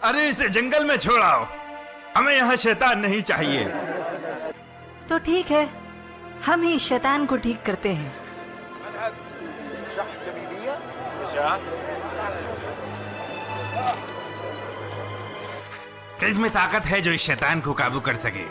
अरे इसे जंगल में छोड़ाओ, हमें यहाँ शैतान नहीं चाहिए। तो ठीक है, हम ही शैतान को ठीक करते हैं। किसमें ताकत है जो इस शैतान को काबू कर सके?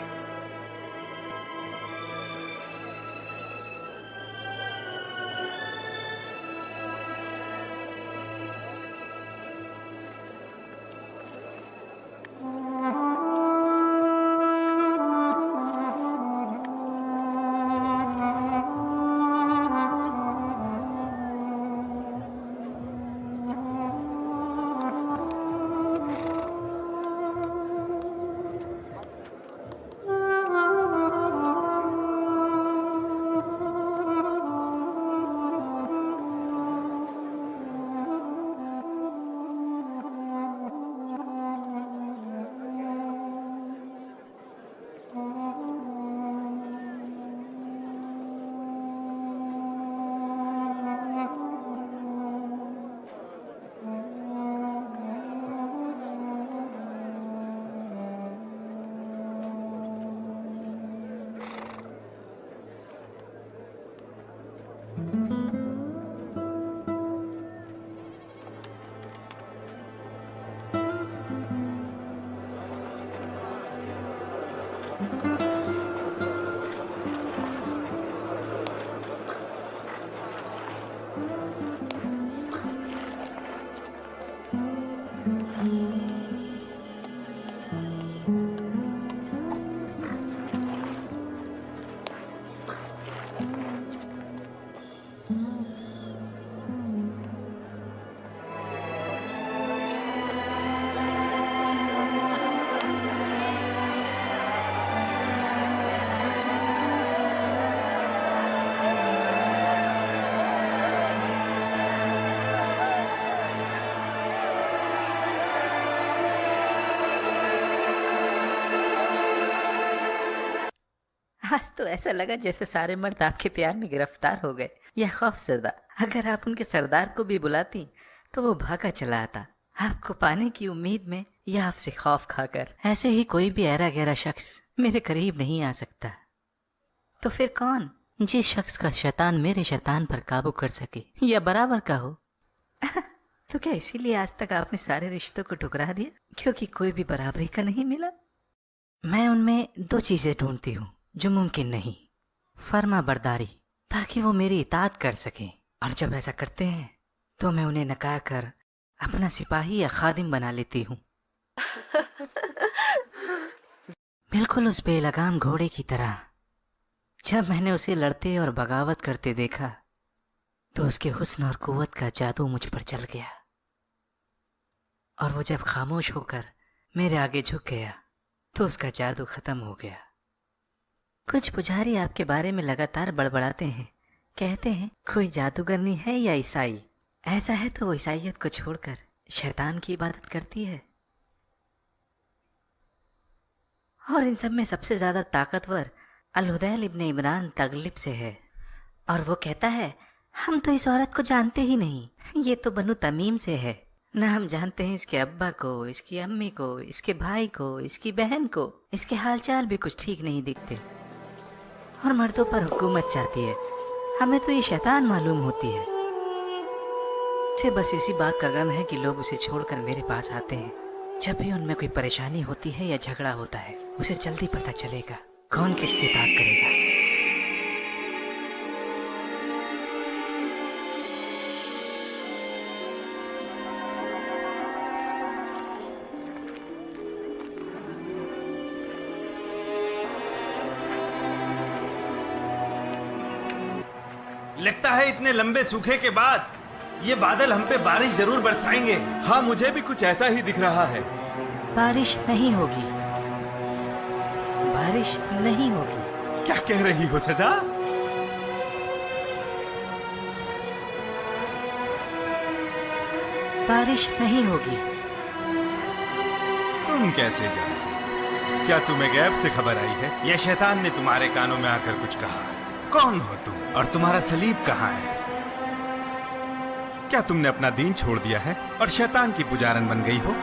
आज तो ऐसा लगा जैसे सारे मर्द आपके प्यार में गिरफ्तार हो गए या खौफजदा। अगर आप उनके सरदार को भी बुलाती तो वो भागा चला आता, आपको पाने की उम्मीद में या आपसे खौफ खाकर। ऐसे ही कोई भी ऐरा गहरा शख्स मेरे करीब नहीं आ सकता। तो फिर कौन? जिस शख्स का शैतान मेरे शैतान पर काबू कर सके या बराबर का हो। तो क्या इसीलिए आज तक आपने सारे रिश्तों को ठुकरा दिया, क्योंकि कोई भी बराबरी का नहीं मिला? मैं उनमें दो चीजें ढूंढती हूँ जो मुमकिन नहीं। फर्मा बरदारी, ताकि वो मेरी इताअत कर सकें, और जब ऐसा करते हैं तो मैं उन्हें नकार कर अपना सिपाही या खादिम बना लेती हूँ। बिल्कुल उस बेलगाम घोड़े की तरह। जब मैंने उसे लड़ते और बगावत करते देखा तो उसके हुस्न और कुव्वत का जादू मुझ पर चल गया, और वो जब खामोश होकर मेरे आगे झुक गया तो उसका जादू खत्म हो गया। कुछ पुजारी आपके बारे में लगातार बड़बड़ाते हैं, कहते हैं कोई जादूगरनी है या ईसाई। ऐसा है तो वो ईसाइयत को छोड़कर शैतान की इबादत करती है। और इन सब में सबसे ज्यादा ताकतवर अल-हुदैल इब्न इमरान तगलिब से है, और वो कहता है हम तो इस औरत को जानते ही नहीं, ये तो बनु तमीम से है। न हम जानते हैं इसके अब्बा को, इसकी अम्मी को, इसके भाई को, इसकी बहन को। इसके हालचाल भी कुछ ठीक नहीं दिखते, और मर्दों पर हुकूमत चाहती है। हमें तो ये शैतान मालूम होती है। उसे बस इसी बात का गम है कि लोग उसे छोड़कर मेरे पास आते हैं। जब भी उनमें कोई परेशानी होती है या झगड़ा होता है, उसे जल्दी पता चलेगा कौन किसकी इताअत करेगा। लगता है इतने लंबे सूखे के बाद ये बादल हम पे बारिश जरूर बरसाएंगे। हाँ, मुझे भी कुछ ऐसा ही दिख रहा है। बारिश नहीं होगी, बारिश नहीं होगी। क्या कह रही हो सजा? बारिश नहीं होगी। तुम कैसे जानते? क्या तुम्हें गैब से खबर आई है या शैतान ने तुम्हारे कानों में आकर कुछ कहा? कौन हो तुम और तुम्हारा सलीब कहाँ है? क्या तुमने अपना दीन छोड़ दिया है और शैतान की पुजारन बन गई हो?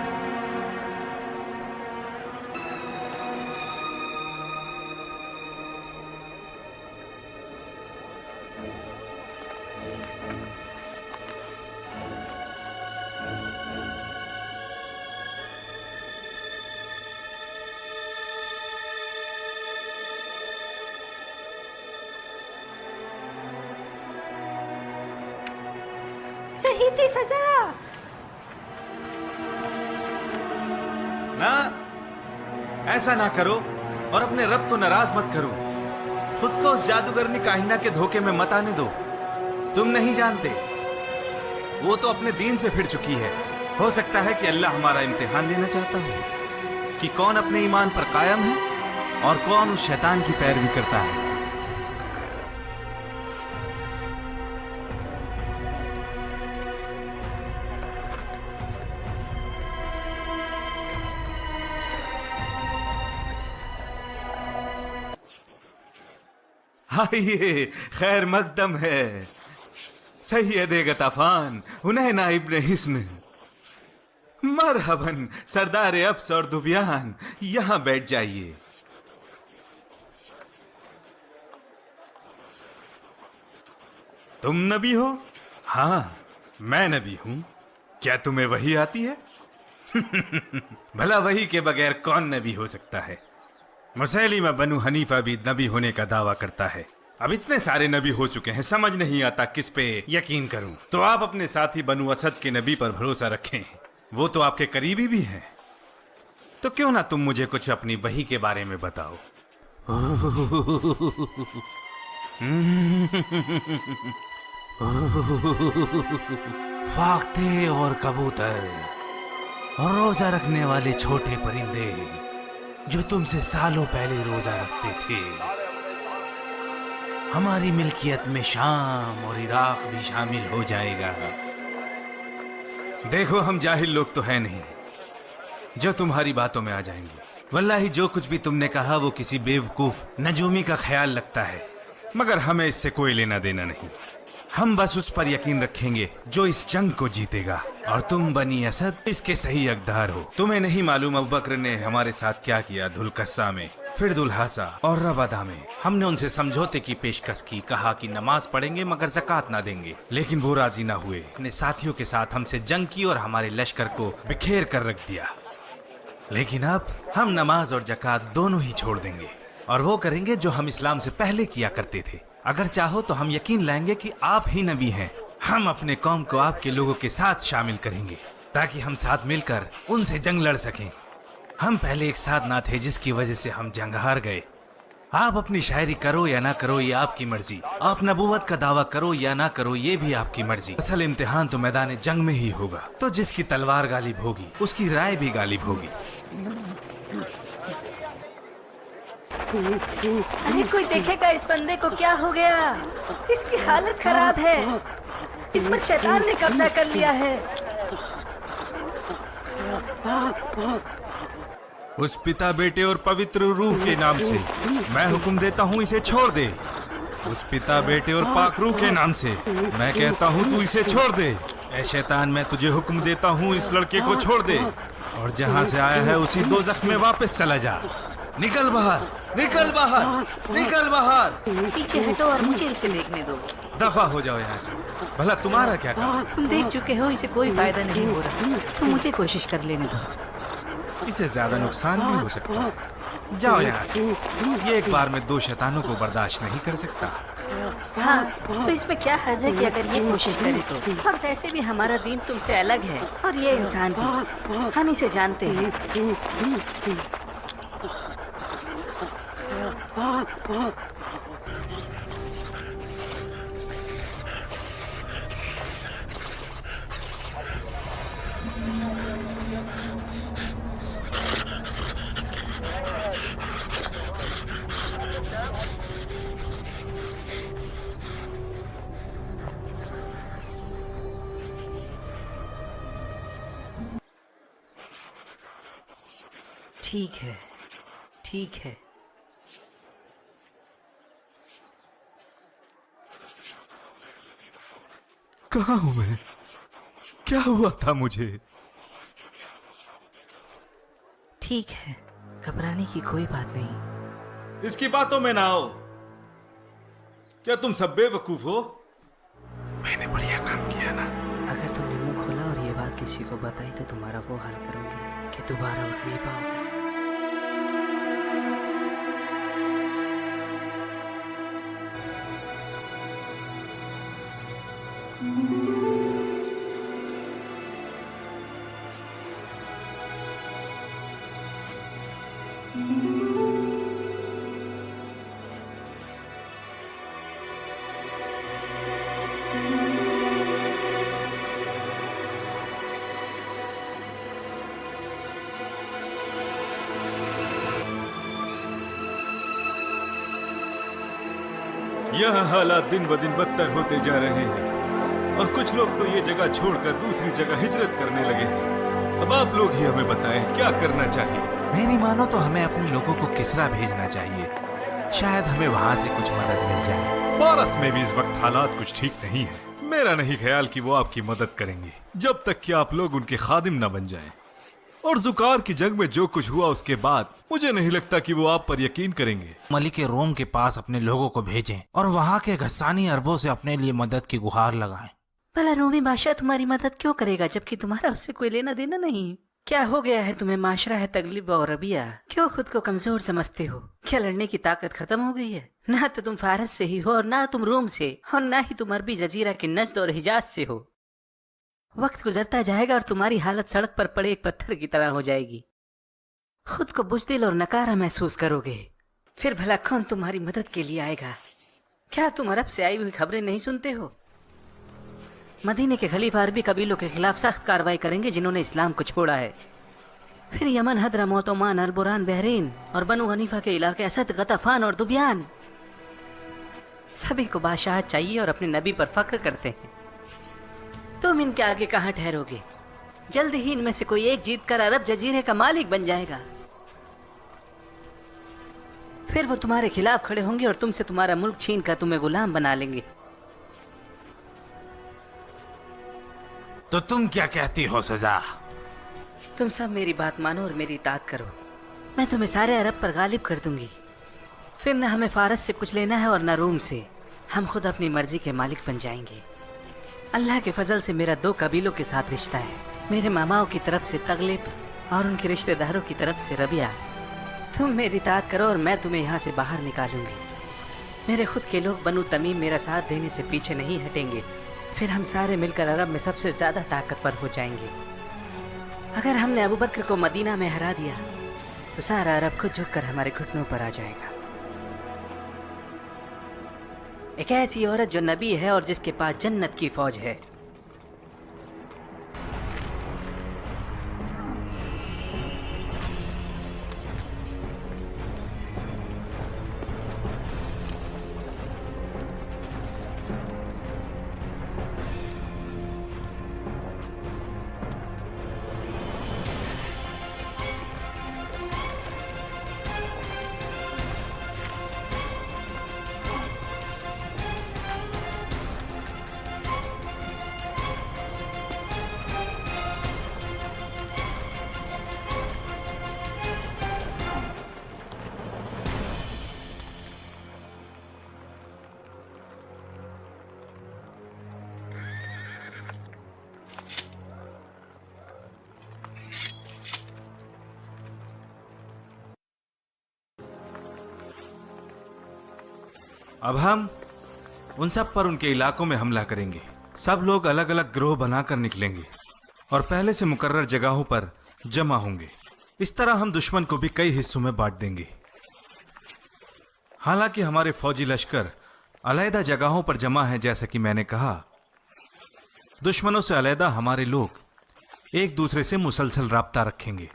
सही थी सजा। ना, ऐसा ना करो और अपने रब को नाराज मत करो। खुद को उस जादूगरनी काहिना के धोखे में मत आने दो। तुम नहीं जानते, वो तो अपने दीन से फिर चुकी है। हो सकता है कि अल्लाह हमारा इम्तिहान लेना चाहता हो कि कौन अपने ईमान पर कायम है और कौन उस शैतान की पैरवी करता है। आइए, खैर मकदम है। सैयद गताफान हुनैना इब्न हिस्न, मरहबन सरदार अब्स और दुबियान, यहां बैठ जाइए। तुम नबी हो? हाँ, मैं नबी हूं। क्या तुम्हें वही आती है? भला वही के बगैर कौन नबी हो सकता है? मुसैलिमा बनु हनीफा भी नबी होने का दावा करता है। अब इतने सारे नबी हो चुके हैं, समझ नहीं आता किस पे यकीन करूं। तो आप अपने साथी बनु असद के नबी पर भरोसा रखें, वो तो आपके करीबी भी हैं। तो क्यों ना तुम मुझे कुछ अपनी वही के बारे में बताओ। फाख्ते और कबूतर और रोजा रखने वाले छोटे परिंदे जो तुमसे सालों पहले रोजा रखते थे, हमारी मिल्कियत में शाम और इराक भी शामिल हो जाएगा। देखो, हम जाहिल लोग तो है नहीं जो तुम्हारी बातों में आ जाएंगे। वल्लाही जो कुछ भी तुमने कहा वो किसी बेवकूफ नजूमी का ख्याल लगता है, मगर हमें इससे कोई लेना देना नहीं। हम बस उस पर यकीन रखेंगे जो इस जंग को जीतेगा, और तुम बनी असद इसके सही हकदार हो। तुम्हें नहीं मालूम अबू बकर ने हमारे साथ क्या किया। धुलकस्सा में, फिर दुल्हासा और रबादा में हमने उनसे समझौते की पेशकश की। कहा कि नमाज पढ़ेंगे मगर ज़कात ना देंगे, लेकिन वो राजी ना हुए। अपने साथियों के साथ हमसे जंग की और हमारे लश्कर को बिखेर कर रख दिया। लेकिन अब हम नमाज और ज़कात दोनों ही छोड़ देंगे, और वो करेंगे जो हम इस्लाम से पहले किया करते थे। अगर चाहो तो हम यकीन लाएंगे कि आप ही नबी हैं। हम अपने कौम को आपके लोगों के साथ शामिल करेंगे ताकि हम साथ मिलकर उनसे जंग लड़ सकें। हम पहले एक साथ ना थे, जिसकी वजह से हम जंग हार गए। आप अपनी शायरी करो या ना करो, ये आपकी मर्जी। आप नबूवत का दावा करो या ना करो, ये भी आपकी मर्जी। असल इम्तिहान तो मैदान जंग में ही होगा। तो जिसकी तलवार गालिब होगी उसकी राय भी गालिब होगी। अरे कोई देखेगा इस बंदे को, क्या हो गया? इसकी हालत खराब है। इस पर शैतान ने कब्जा कर लिया है। उस पिता, बेटे और पवित्र रूह के नाम से मैं हुक्म देता हूँ, इसे छोड़ दे। उस पिता, बेटे और पाक रूह के नाम से मैं कहता हूँ, तू इसे छोड़ दे। ऐ शैतान, मैं तुझे हुक्म देता हूँ, इस लड़के को छोड़ दे और जहाँ से आया है उसी दोज़ख में वापस चला जा। निकल बाहर, निकल बाहर, निकल बाहर। पीछे हटो और मुझे इसे देखने दो। दफा हो जाओ यहाँ से। भला तुम्हारा क्या काम? तुम देख चुके हो, इसे कोई फायदा नहीं हो रहा। तुम मुझे कोशिश कर लेने दो। इसे ज्यादा नुकसान भी हो सकता है। जाओ यहाँ से। ये एक बार में दो शैतानों को बर्दाश्त नहीं कर सकता। हाँ, तो इसमें क्या हर्ज है कि अगर ये कोशिश करे तो। और वैसे भी हमारा दीन तुमसे अलग है, और ये इंसान भी। हम इसे जानते हैं। ठीक है, ठीक है। कहाँ हूँ मैं? क्या हुआ था मुझे? ठीक है, घबराने की कोई बात नहीं। इसकी बातों में ना आओ। क्या तुम सब बेवकूफ हो? मैंने बढ़िया काम किया ना? अगर तुमने मुंह खोला और ये बात किसी को बताई तो तुम्हारा वो हाल करूंगी कि दोबारा उठ नहीं पाओगे। यहाँ हालात दिन ब दिन बदतर होते जा रहे हैं और कुछ लोग तो ये जगह छोड़कर दूसरी जगह हिजरत करने लगे हैं। अब आप लोग ही हमें बताएं क्या करना चाहिए। मेरी मानो तो हमें अपने लोगों को किसरा भेजना चाहिए, शायद हमें वहाँ से कुछ मदद मिल जाए। फारस में भी इस वक्त हालात कुछ ठीक नहीं है। मेरा नहीं ख्याल कि वो आपकी मदद करेंगे जब तक कि आप लोग उनके खादिम न बन जाएं। और जुकार की जंग में जो कुछ हुआ उसके बाद मुझे नहीं लगता कि वो आप पर यकीन करेंगे। मलिक रोम के पास अपने लोगों को भेजें और वहाँ के गस्सानी अरबों से अपने लिए मदद की गुहार लगाएं। भला रोमी बादशाह तुम्हारी मदद क्यों करेगा जबकि तुम्हारा उससे कोई लेना देना नहीं? क्या हो गया है तुम्हें? माशरा है तगलिब और रबिया, क्यों खुद को कमजोर समझते हो? क्या लड़ने की ताकत खत्म हो गई है? ना तो तुम फारस से ही हो और ना तुम रोम से, और ना ही तुम अरबी जजीरा के नज्द और हिजाज से हो। वक्त गुजरता जाएगा और तुम्हारी हालत सड़क पर पड़े एक पत्थर की तरह हो जाएगी। खुद को बुज़दिल और नकारा महसूस करोगे। फिर भला कौन तुम्हारी मदद के लिए आएगा? क्या तुम अरब से आई हुई खबरें नहीं सुनते हो? मदीने के खलीफा अरबी कबीलों के खिलाफ सख्त कार्रवाई करेंगे जिन्होंने इस्लाम को छोड़ा है। फिर यमन, हदरमौत, ओमान, अलबुरान, बहरीन और बनु हनीफा के इलाके असद, गतफान और दुबियान, सभी को बादशाह चाहिए और अपने नबी पर फख्र करते हैं। तुम इनके आगे कहाँ ठहरोगे? जल्द ही इनमें से कोई एक जीतकर अरब जजीरे का मालिक बन जाएगा। फिर वो तुम्हारे खिलाफ खड़े होंगे और तुमसे तुम्हारा मुल्क छीन कर तुम्हें गुलाम बना लेंगे। तो तुम क्या कहती हो सजा? तुम सब मेरी बात मानो और मेरी इताअत करो। मैं तुम्हें सारे अरब पर गालिब कर दूंगी। फिर न हमें फारस से कुछ लेना है और न रोम से। हम खुद अपनी मर्जी के मालिक बन जाएंगे। अल्लाह के फजल से मेरा 2 कबीलों के साथ रिश्ता है। मेरे मामाओं की तरफ से तगलिब और उनके रिश्तेदारों की तरफ से रबिया। तुम मेरी इताअत करो और मैं तुम्हें यहाँ से बाहर निकालूंगी। मेरे खुद के लोग बनु तमीम मेरा साथ देने से पीछे नहीं हटेंगे। फिर हम सारे मिलकर अरब में सबसे ज्यादा ताकतवर हो जाएंगे। अगर हमने अबू बकर को मदीना में हरा दिया तो सारा अरब खुद झुककर हमारे घुटनों पर आ जाएगा। एक ऐसी औरत जो नबी है और जिसके पास जन्नत की फौज है। अब हम उन सब पर उनके इलाकों में हमला करेंगे। सब लोग अलग अलग ग्रोह बनाकर निकलेंगे और पहले से मुकर्रर जगहों पर जमा होंगे। इस तरह हम दुश्मन को भी कई हिस्सों में बांट देंगे। हालांकि हमारे फौजी लश्कर अलहदा जगहों पर जमा है, जैसा कि मैंने कहा। दुश्मनों से अलहदा हमारे लोग एक दूसरे से मुसलसल राब्ता रखेंगे।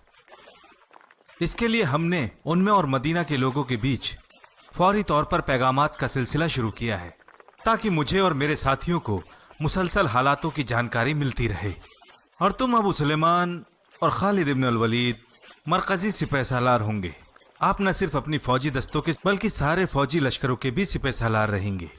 इसके लिए हमने उनमें और मदीना के लोगों के बीच फौरी तौर पर पैगामात का सिलसिला शुरू किया है, ताकि मुझे और मेरे साथियों को मुसलसल हालातों की जानकारी मिलती रहे। और तुम अबू सुलेमान और खालिद इब्न अल वलीद मरकजी सिपह सालार होंगे। आप न सिर्फ अपनी फौजी दस्तों के बल्कि सारे फौजी लश्करों के भी सिपह सालार रहेंगे।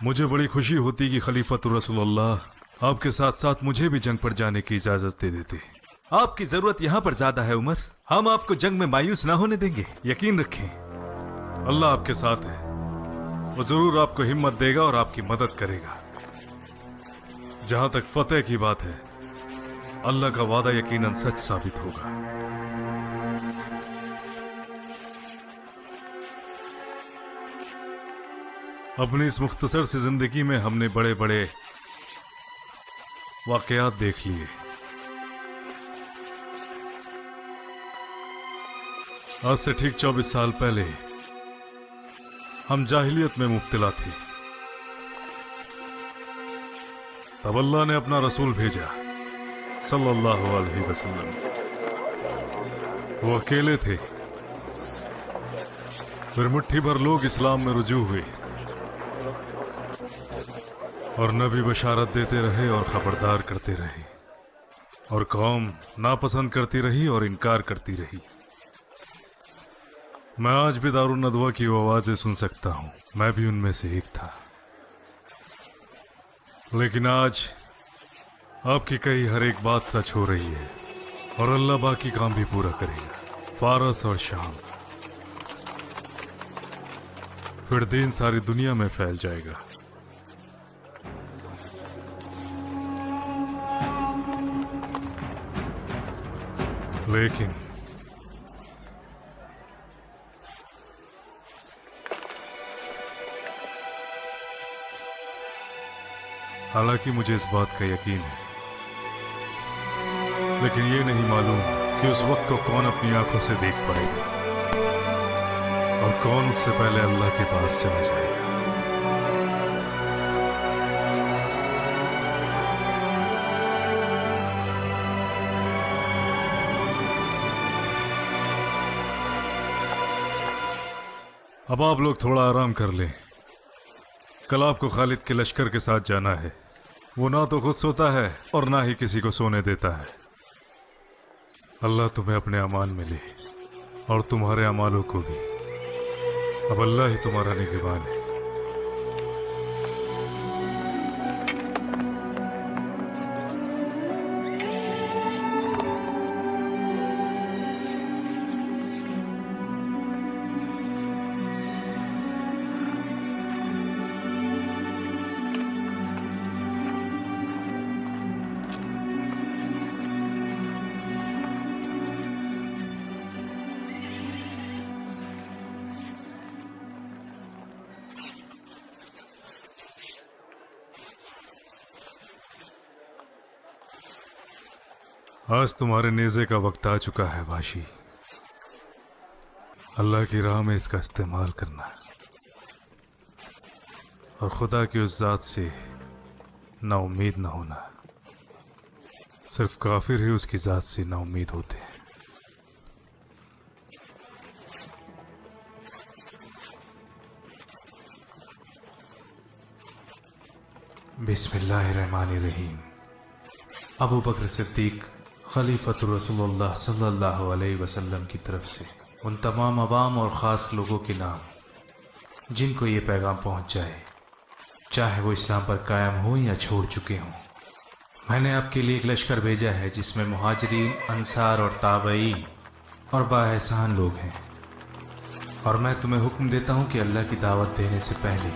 मुझे बड़ी खुशी होती कि खलीफतुर रसूलुल्लाह आपके साथ साथ मुझे भी जंग पर जाने की इजाजत दे देते। आपकी जरूरत यहाँ पर ज्यादा है उमर। हम आपको जंग में मायूस ना होने देंगे, यकीन रखें। अल्लाह आपके साथ है, वो जरूर आपको हिम्मत देगा और आपकी मदद करेगा। जहां तक फतेह की बात है, अल्लाह का वादा यकीनन सच साबित होगा। अपनी इस मुख्तसर सी जिंदगी में हमने बड़े बड़े वाकयात देख लिए। आज से ठीक 24 साल पहले हम जाहिलियत में मुब्तला थे। तब अल्लाह ने अपना रसूल भेजा सल्लल्लाहु अलैहि वसल्लम। वो अकेले थे, फिर मुट्ठी भर लोग इस्लाम में रुजू हुए और नबी बशारत देते रहे और खबरदार करते रहे, और कौम नापसंद करती रही और इनकार करती रही। मैं आज भी दारुन नदवा की वो आवाजें सुन सकता हूं, मैं भी उनमें से एक था। लेकिन आज आपकी कही हर एक बात सच हो रही है और अल्लाह बाकी काम भी पूरा करेगा। फारस और शाम, फिर दीन सारी दुनिया में फैल जाएगा। लेकिन हालांकि मुझे इस बात का यकीन है, लेकिन ये नहीं मालूम कि उस वक्त को कौन अपनी आंखों से देख पाएगा और कौन उससे पहले अल्लाह के पास चला जाएगा। अब आप लोग थोड़ा आराम कर लें। कल आपको खालिद के लश्कर के साथ जाना है। वो ना तो खुद सोता है और ना ही किसी को सोने देता है। अल्लाह तुम्हें अपने अमान में ले और तुम्हारे अमालों को भी। अब अल्लाह ही तुम्हारा निगहबान है। आज तुम्हारे नेज़े का वक्त आ चुका है वाशी। अल्लाह की राह में इसका इस्तेमाल करना और खुदा की उस ज़ात से ना उम्मीद ना होना। सिर्फ काफिर ही उसकी ज़ात से ना उम्मीद होते हैं। बिस्मिल्लाहिर्रहमानिर्रहीम। अबू बकर सिद्दीक खलीफतुर रसूलुल्लाह सल्लल्लाहु अलैहि वसल्लम की तरफ से उन तमाम अवाम और ख़ास लोगों के नाम जिनको ये पैगाम पहुंच जाए, चाहे वो इस्लाम पर कायम हो या छोड़ चुके हों। मैंने आपके लिए एक लश्कर भेजा है जिसमें मुहाजिरीन, अंसार और ताबईन और बाएहसान लोग हैं। और मैं तुम्हें हुक्म देता हूँ कि अल्लाह की दावत देने से पहले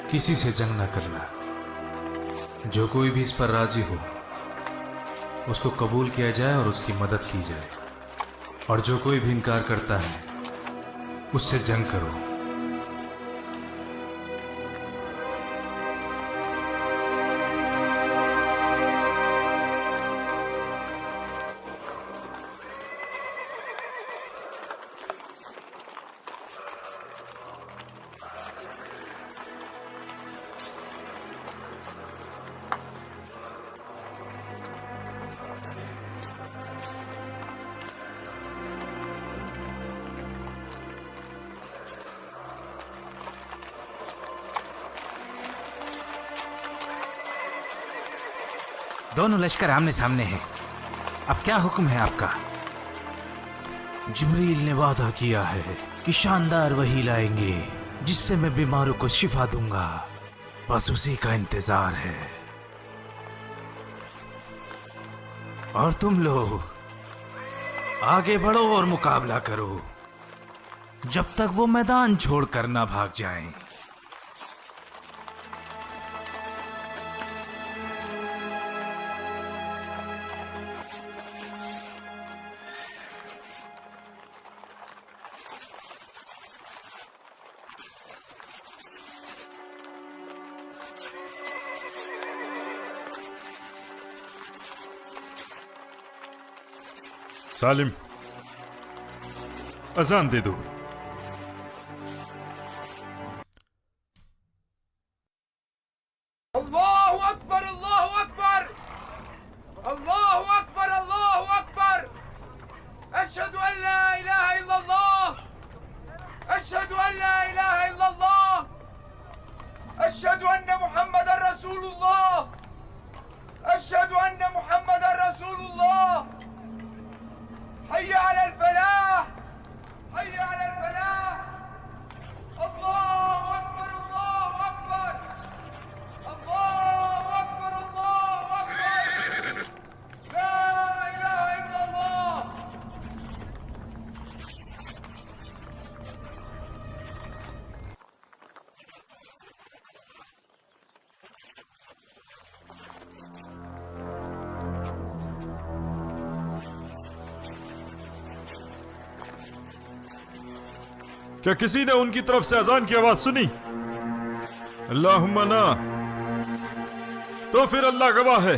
किसी से जंग न करना। जो कोई भी इस पर राजी हो उसको कबूल किया जाए और उसकी मदद की जाए, और जो कोई भी इनकार करता है उससे जंग करो। दोनों लश्कर आमने सामने हैं। अब क्या हुक्म है आपका? जिब्रील ने वादा किया है कि शानदार वही लाएंगे जिससे मैं बीमारों को शिफा दूंगा। बस उसी का इंतजार है। और तुम लोग आगे बढ़ो और मुकाबला करो जब तक वो मैदान छोड़कर ना भाग जाएं। सालिम, अजान दे दो। अल्लाहु अकबर, अल्लाहु अकबर, अल्लाहु अकबर, अल्लाहु अकबर। अशहदु अन ला इलाहा इल्लल्लाह, अशहदु अन ला इलाहा इल्लल्लाह, अशहदु अन्न मुहम्मदर रसूलुल्लाह, अशहदु अन्न मुहम्मदर रसूलुल्लाह। हय्या अलल फलाह, हय्या अलल फलाह। अल्लाहु अकबर, अल्लाहु अकबर, अल्लाहु अकबर, अल्लाहु अकबर। ला इलाहा इल्लल्लाह। क्या किसी ने उनकी तरफ से अजान की आवाज सुनी? अल्लाहुम्मा ना। तो फिर अल्लाह गवाह है,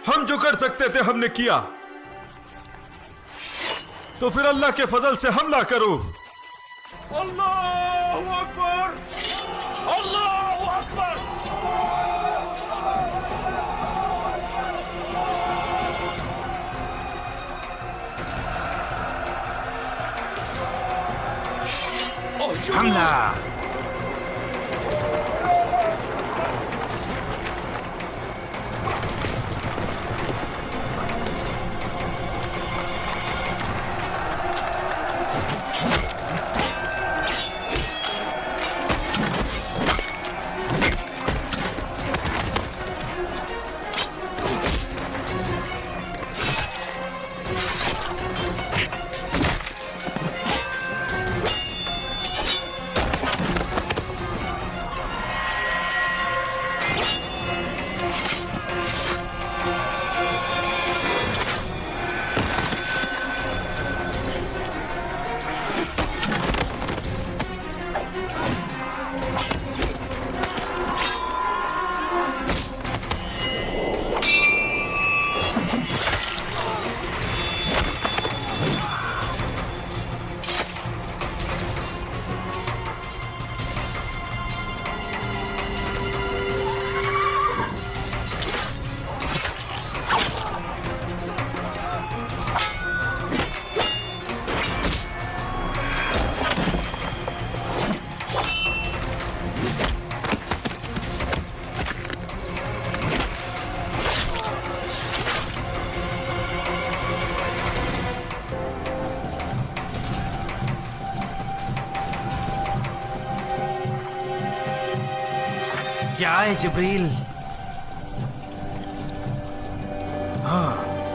हम जो कर सकते थे हमने किया। तो फिर अल्लाह के फजल से हमला करो। अल्लाहु अकबर, अल्लाहु अकबर। हमला। क्या है जिब्रील? हाँ,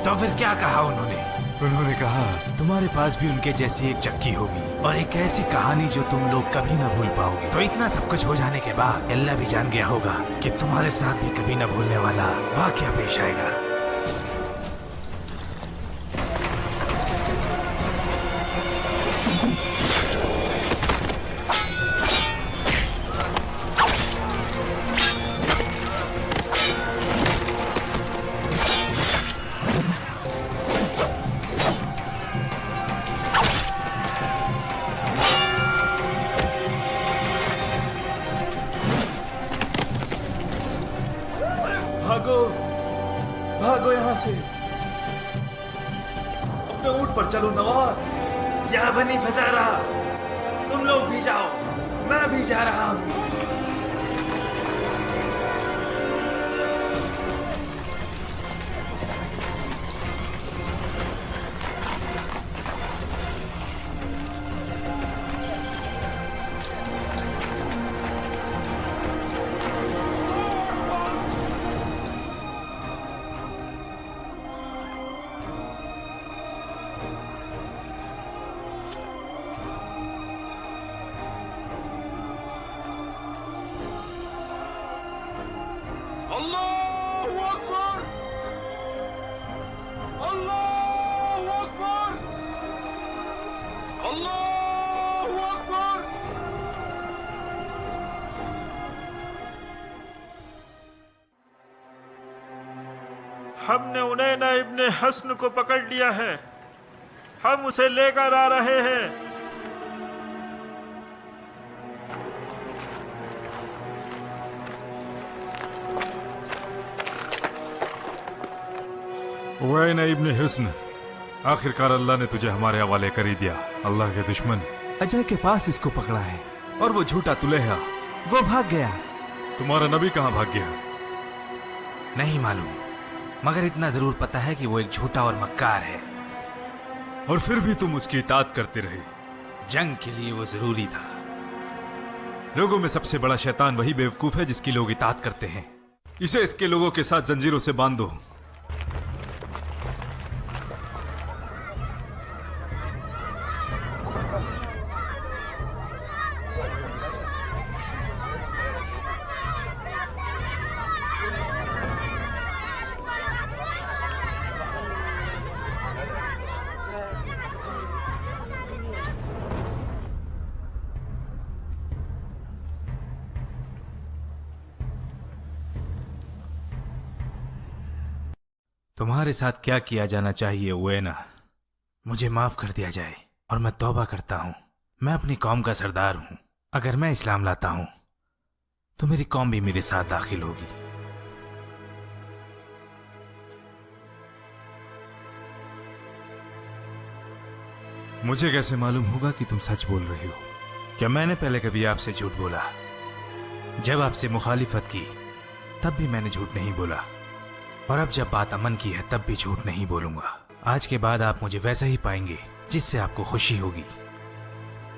तो फिर क्या कहा उन्होंने? उन्होंने कहा तुम्हारे पास भी उनके जैसी एक चक्की होगी और एक ऐसी कहानी जो तुम लोग कभी न भूल पाओगे। तो इतना सब कुछ हो जाने के बाद अल्लाह भी जान गया होगा कि तुम्हारे साथ भी कभी न भूलने वाला वाकया पेश आएगा। भागो, भागो यहाँ से। अपने ऊंट पर चलो नवार। या बनी फजारा, तुम लोग भी जाओ, मैं भी जा रहा हूँ। अल्लाहु अकबर, अल्लाहु अकबर, अल्लाहु अकबर। हमने उनैना इब्ने हस्न को पकड़ लिया है। हम उसे लेकर आ रहे हैं। उवैन इब्न हिस्न, आखिरकार अल्लाह ने तुझे हमारे हवाले कर ही दिया। अल्लाह के दुश्मन अजय के पास इसको पकड़ा है और वो झूठा तुलेहा वो भाग गया। तुम्हारा नबी कहाँ भाग गया? नहीं मालूम, मगर इतना जरूर पता है कि वो एक झूठा और मक्कार है। और फिर भी तुम उसकी इताअत करते रहे। जंग के लिए वो जरूरी था। लोगों में सबसे बड़ा शैतान वही बेवकूफ है जिसकी लोग इताअत करते हैं। इसे इसके लोगों के साथ जंजीरों से बांध दो। तुम्हारे साथ क्या किया जाना चाहिए उवैना? मुझे माफ कर दिया जाए और मैं तौबा करता हूं। मैं अपनी कौम का सरदार हूं। अगर मैं इस्लाम लाता हूं तो मेरी कौम भी मेरे साथ दाखिल होगी। मुझे कैसे मालूम होगा कि तुम सच बोल रहे हो? क्या मैंने पहले कभी आपसे झूठ बोला? जब आपसे मुखालिफत की तब भी मैंने झूठ नहीं बोला, और अब जब बात अमन की है तब भी झूठ नहीं बोलूंगा। आज के बाद आप मुझे वैसा ही पाएंगे जिससे आपको खुशी होगी।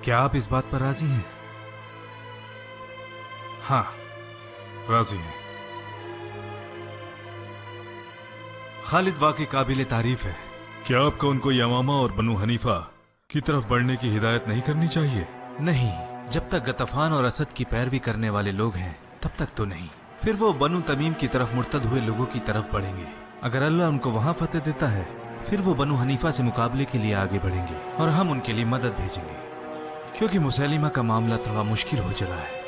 क्या आप इस बात पर राजी हैं? हाँ, राजी हैं। खालिद वाकई काबिल तारीफ है। क्या आपको उनको यमामा और बनु हनीफा की तरफ बढ़ने की हिदायत नहीं करनी चाहिए? नहीं, जब तक गतफान और असद की पैरवी करने वाले लोग हैं तब तक तो नहीं। फिर वो बनु तमीम की तरफ मुर्तद हुए लोगों की तरफ बढ़ेंगे। अगर अल्लाह उनको वहां फतेह देता है फिर वो बनु हनीफा से मुकाबले के लिए आगे बढ़ेंगे और हम उनके लिए मदद भेजेंगे, क्योंकि मुसैलिमा का मामला थोड़ा मुश्किल हो चला है।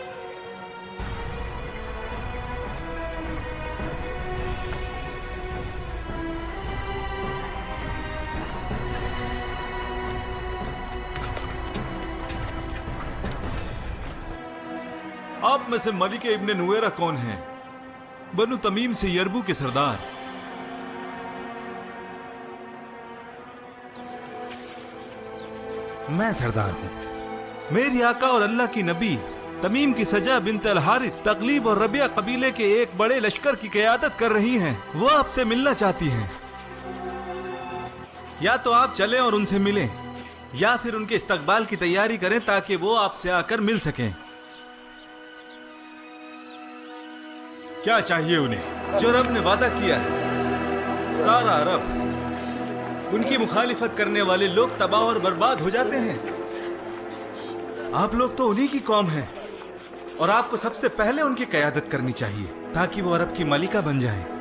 आप में से मलिक इब्न नुवेरा कौन है? बनु तमीम से यरबू के सरदार। मैं सरदार हूं। मेरी आका और अल्लाह की नबी तमीम की सजा बिन्त अल हारिथ तकलीब और रबिया कबीले के एक बड़े लश्कर की क़यादत कर रही हैं। वो आपसे मिलना चाहती हैं। या तो आप चलें और उनसे मिलें, या फिर उनके इस्तकबाल की तैयारी करें ताकि वो आपसे आकर मिल सकें। क्या चाहिए उन्हें? जो रब ने वादा किया है। सारा अरब, उनकी मुखालिफत करने वाले लोग तबाह और बर्बाद हो जाते हैं। आप लोग तो उन्हीं की कौम हैं और आपको सबसे पहले उनकी क़यादत करनी चाहिए ताकि वो अरब की मलिका बन जाए।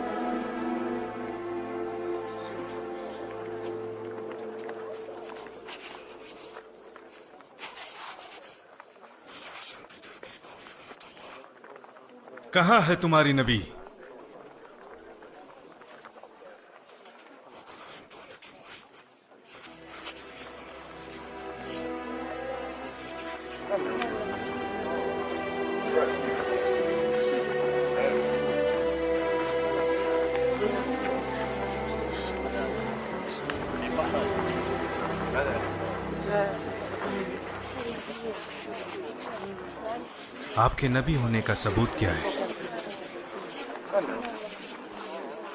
कहाँ है तुम्हारी नबी? आपके नबी होने का सबूत क्या है?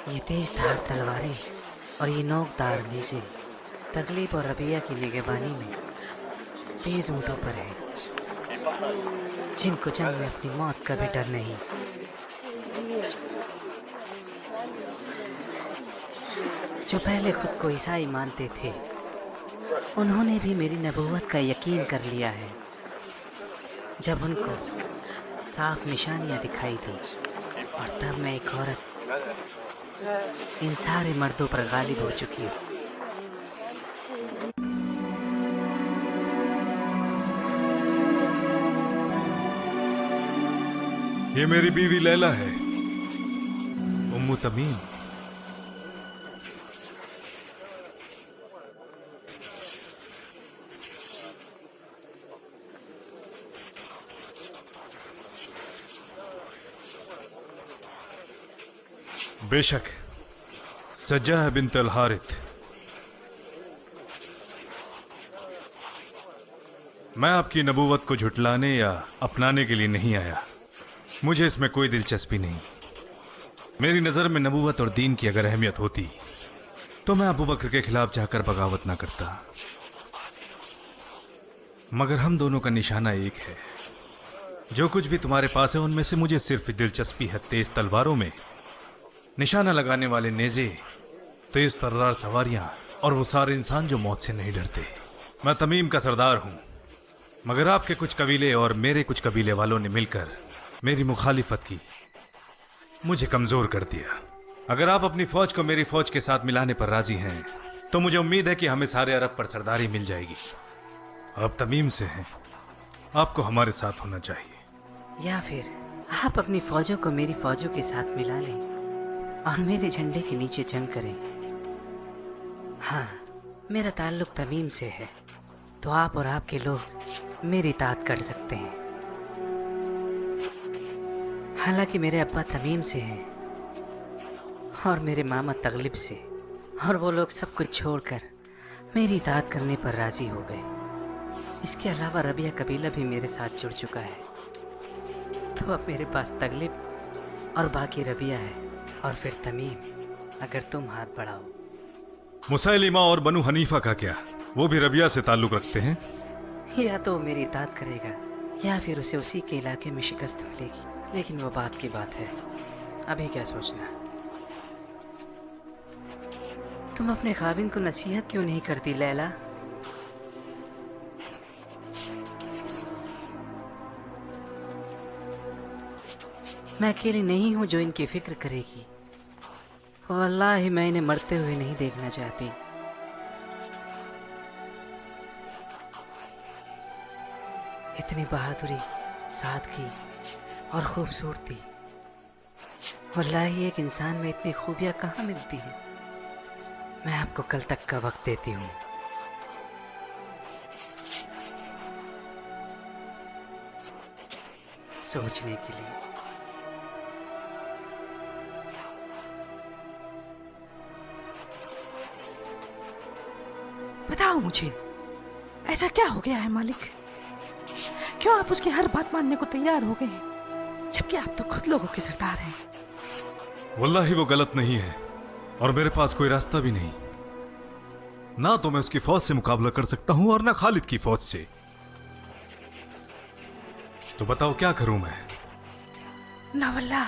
ये तेज धार तलवारें और ये नोकदार नेज़े तकलीफ और रबिया की निगहबानी में तेज ऊँटों पर है, जिनको जंग में अपनी मौत का भी डर नहीं। जो पहले खुद को ईसाई मानते थे उन्होंने भी मेरी नबूवत का यकीन कर लिया है। जब उनको साफ निशानियां दिखाई दी और तब मैं एक औरत इन सारे मर्दों पर गालिब हो चुकी हूँ। ये मेरी बीवी लैला है, उम्मु तमीम। बेशक सज्जाह बिन्त अल हारिथ, मैं आपकी नबूवत को झुटलाने या अपनाने के लिए नहीं आया। मुझे इसमें कोई दिलचस्पी नहीं। मेरी नज़र में नबूवत और दीन की अगर अहमियत होती तो मैं अबू बकर के खिलाफ जाकर बगावत ना करता। मगर हम दोनों का निशाना एक है। जो कुछ भी तुम्हारे पास है उनमें से मुझे सिर्फ दिलचस्पी है तेज तलवारों में, निशाना लगाने वाले नेजे, तेज तर्रार सवारियां और वो सारे इंसान जो मौत से नहीं डरते। मैं तमीम का सरदार हूं, मगर आपके कुछ कबीले और मेरे कुछ कबीले वालों ने मिलकर मेरी मुखालिफत की, मुझे कमजोर कर दिया। अगर आप अपनी फौज को मेरी फौज के साथ मिलाने पर राजी हैं तो मुझे उम्मीद है कि हमें सारे अरब पर सरदारी मिल जाएगी। आप तमीम से हैं, आपको हमारे साथ होना चाहिए। या फिर आप अपनी फौजों को मेरी फौजों के साथ मिला लें और मेरे झंडे के नीचे जंग करें। हाँ, मेरा ताल्लुक तमीम से है, तो आप और आपके लोग मेरी इताअत कर सकते हैं। हालांकि मेरे अब्बा तमीम से हैं और मेरे मामा तगलिब से, और वो लोग सब कुछ छोड़कर मेरी इताअत करने पर राजी हो गए। इसके अलावा रबिया कबीला भी मेरे साथ जुड़ चुका है, तो अब मेरे पास तगलिब और बाकी रबिया है और फिर तमीम, अगर तुम हाथ बढ़ाओ। मुसैलिमा और बनु हनीफा का क्या? वो भी रबिया से ताल्लुक रखते हैं? या तो वो मेरी इताअत करेगा या फिर उसे उसी के इलाके में शिकस्त मिलेगी, लेकिन वो बात की बात है, अभी क्या सोचना। तुम अपने खाविंद को नसीहत क्यों नहीं करती लैला? मैं अकेली नहीं हूं जो इनकी फिक्र करेगी। वल्लाही मैं इन्हें मरते हुए नहीं देखना चाहती। इतनी बहादुरी, सादगी और खूबसूरती, वल्लाही एक इंसान में इतनी खूबियां कहाँ मिलती हैं। मैं आपको कल तक का वक्त देती हूँ। सोचने के लिए। बताओ मुझे, ऐसा क्या हो गया है मालिक? क्यों आप उसकी हर बात मानने को तैयार हो गए हैं, जबकि आप तो खुद लोगों के सरदार हैं। वल्लाही वो गलत नहीं है और मेरे पास कोई रास्ता भी नहीं। ना तो मैं उसकी फौज से मुकाबला कर सकता हूं और ना खालिद की फौज से। तो बताओ क्या करूं मैं? ना वल्लाह,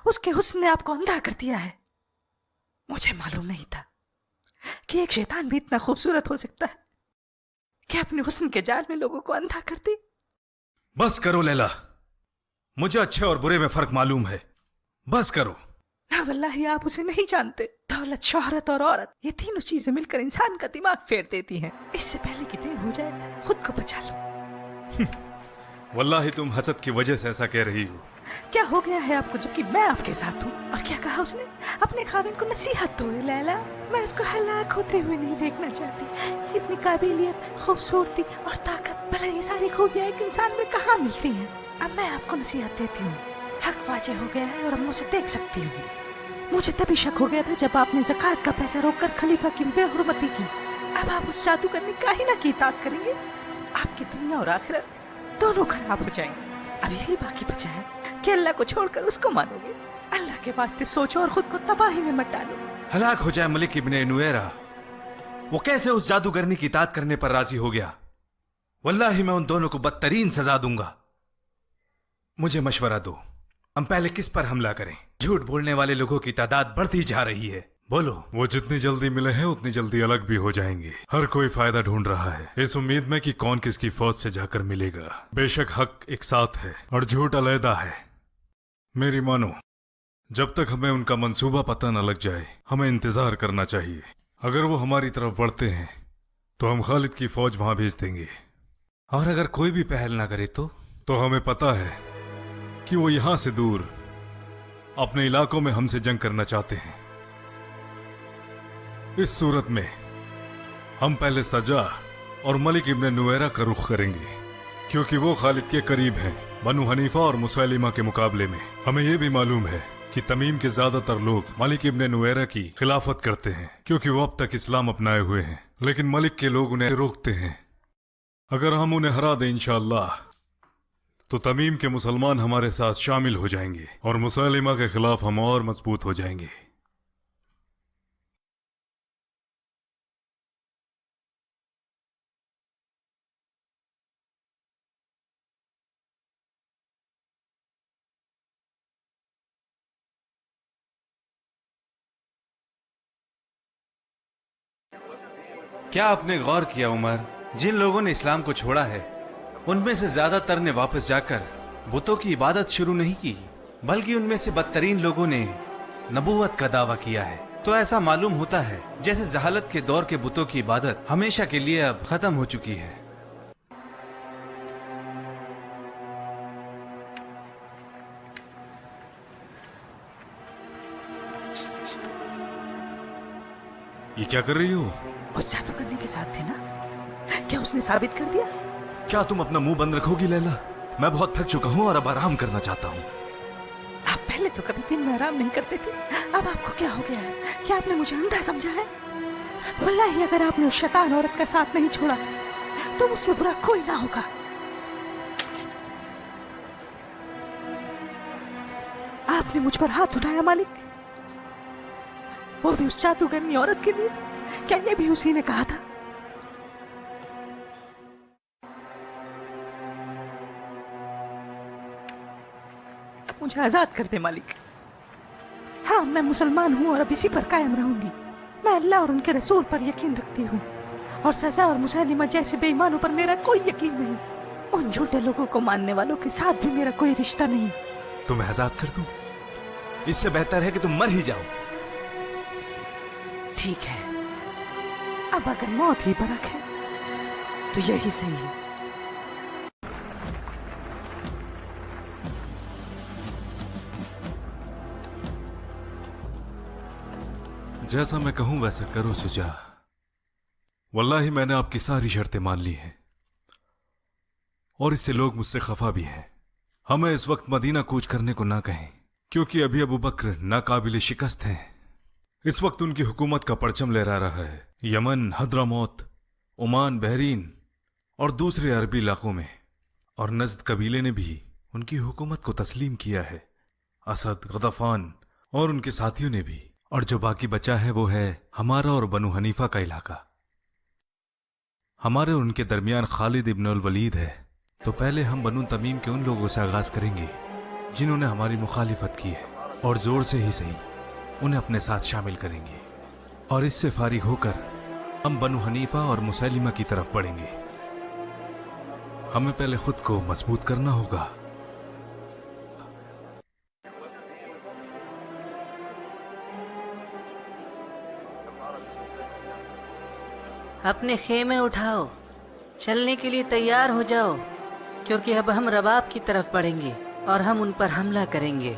उसके हुस्न ने आपको अंधा कर दिया है। मुझे मालूम नहीं था कि एक शैतान भी इतना खूबसूरत हो सकता है कि अपने हुस्न के जाल में लोगों को अंधा कर दे। बस करो लैला, मुझे अच्छे और बुरे में फर्क मालूम है। बस करो। ना वल्लाही, आप उसे नहीं जानते। दौलत, शोहरत और औरत, ये तीनों चीजें मिलकर इंसान का दिमाग फेर देती हैं। इससे पहले कि देर हो जाए, खुद को बचा लो। वल्लाही तुम हसद की वजह से ऐसा कह रही हो। क्या हो गया है आपको जबकि मैं आपके साथ हूँ? और क्या कहा उसने? अपने खाविन को नसीहत दो लैला। मैं उसको हलाक होते हुए नहीं देखना चाहती। इतनी काबिलियत, खूबसूरती और ताकत, भला ये सारी खूबियाँ एक इंसान में कहाँ मिलती हैं? अब मैं आपको नसीहत देती हूँ। हक वाजे हो गया है और अब मुझे देख सकती हूँ। मुझे तभी शक हो गया था जब आपने ज़कात का पैसा रोककर खलीफा की बेहुरमती की। अब आप उस जादूगर काहिना की इताअत करेंगे, आपकी दुनिया और आखिरत दोनों खराब हो जाएंगे। अब यही बाकी बचा है कि अल्लाह को छोड़कर उसको मानोगे। अल्लाह के वास्ते सोचो और खुद को तबाही में मत डालो। हलाक हो जाए मलिक इब्ने नुएरा, वो कैसे उस जादूगरनी की इताअत करने पर राजी हो गया? वल्लाही मैं उन दोनों को बदतरीन सजा दूंगा। मुझे मशवरा दो, हम पहले किस पर हमला करें? झूठ बोलने वाले लोगों की तादाद बढ़ती जा रही है। बोलो। वो जितनी जल्दी मिले हैं उतनी जल्दी अलग भी हो जाएंगे। हर कोई फायदा ढूंढ रहा है इस उम्मीद में कि कौन किसकी फौज से जाकर मिलेगा। बेशक हक एक साथ है और झूठ अलहदा है। मेरी मानो, जब तक हमें उनका मंसूबा पता न लग जाए हमें इंतजार करना चाहिए। अगर वो हमारी तरफ बढ़ते हैं तो हम खालिद की फौज वहां भेज देंगे, और अगर कोई भी पहल ना करे तो हमें पता है कि वो यहां से दूर अपने इलाकों में हमसे जंग करना चाहते हैं। इस सूरत में हम पहले सजा और मलिक इब्ने नुएरा का रुख करेंगे, क्योंकि वो खालिद के करीब हैं बनु हनीफा और मुसैलिमा के मुकाबले में। हमें यह भी मालूम है कि तमीम के ज्यादातर लोग मलिक इब्न नुवैरा की खिलाफत करते हैं क्योंकि वो अब तक इस्लाम अपनाए हुए हैं, लेकिन मलिक के लोग उन्हें रोकते हैं। अगर हम उन्हें हरा दें इंशाअल्लाह तो तमीम के मुसलमान हमारे साथ शामिल हो जाएंगे और मुसलिमा के खिलाफ हम और मजबूत हो जाएंगे। क्या आपने गौर किया उमर, जिन लोगों ने इस्लाम को छोड़ा है उनमें से ज्यादातर ने वापस जाकर बुतों की इबादत शुरू नहीं की, बल्कि उनमें से बदतरीन लोगों ने नबूवत का दावा किया है। तो ऐसा मालूम होता है जैसे जहालत के दौर के बुतों की इबादत हमेशा के लिए अब खत्म हो चुकी है। ये क्या कर रही हो? उस जादू करने के साथ थे ना, क्या उसने साबित कर दिया? क्या तुम अपना मुंह बंद रखोगी लैला? मैं बहुत थक चुका हूँ और अब आराम करना चाहता हूँ। आप पहले तो कभी दिन में आराम नहीं करते थे, अब आपको क्या हो गया है? क्या आपने मुझे अंधा समझा है? वल्लाही अगर आपने उस शैतान औरत का साथ नहीं छोड़ा तो मुझसे बुरा कोई ना होगा। आपने मुझ पर हाथ उठाया मालिक, वो भी उस जादूगरनी औरत के लिए। क्या ये भी उसी ने कहा था? मुझे आजाद कर दे मालिक। हाँ, मैं मुसलमान हूँ और अब इसी पर कायम रहूंगी। मैं अल्लाह और उनके रसूल पर यकीन रखती हूँ और सजा और मुसलिमा जैसे बेईमानों पर मेरा कोई यकीन नहीं। उन झूठे लोगों को मानने वालों के साथ भी मेरा कोई रिश्ता नहीं। तुम्हें आजाद कर दूं? इससे बेहतर है कि तुम मर ही जाओ। ठीक है, अब अगर मौत ही बरक है तो यही सही है। जैसा मैं कहूं वैसा करो सुजा। वल्लाही मैंने आपकी सारी शर्तें मान ली हैं और इससे लोग मुझसे खफा भी हैं। हमें इस वक्त मदीना कूच करने को ना कहें क्योंकि अभी अबू बकर नाकाबिल शिकस्त हैं। इस वक्त उनकी हुकूमत का परचम लहरा रहा है यमन, हद्रामौत, ओमान, बहरीन और दूसरे अरबी इलाकों में, और नज़द कबीले ने भी उनकी हुकूमत को तस्लीम किया है, असद, गदफान और उनके साथियों ने भी। और जो बाकी बचा है वो है हमारा और बनु हनीफा का इलाका। हमारे और उनके दरमियान खालिद इब्न अल वलीद है। तो पहले हम बनु तमीम के उन लोगों से आगाज करेंगे जिन्होंने हमारी मुखालिफत की है, और जोर से ही सही उन्हें अपने साथ शामिल करेंगे, और इससे फारिग होकर हम बनु हनीफा और मुसैलिमा की तरफ बढ़ेंगे। हमें पहले खुद को मजबूत करना होगा। अपने खेमे उठाओ, चलने के लिए तैयार हो जाओ, क्योंकि अब हम रबाब की तरफ बढ़ेंगे और हम उन पर हमला करेंगे।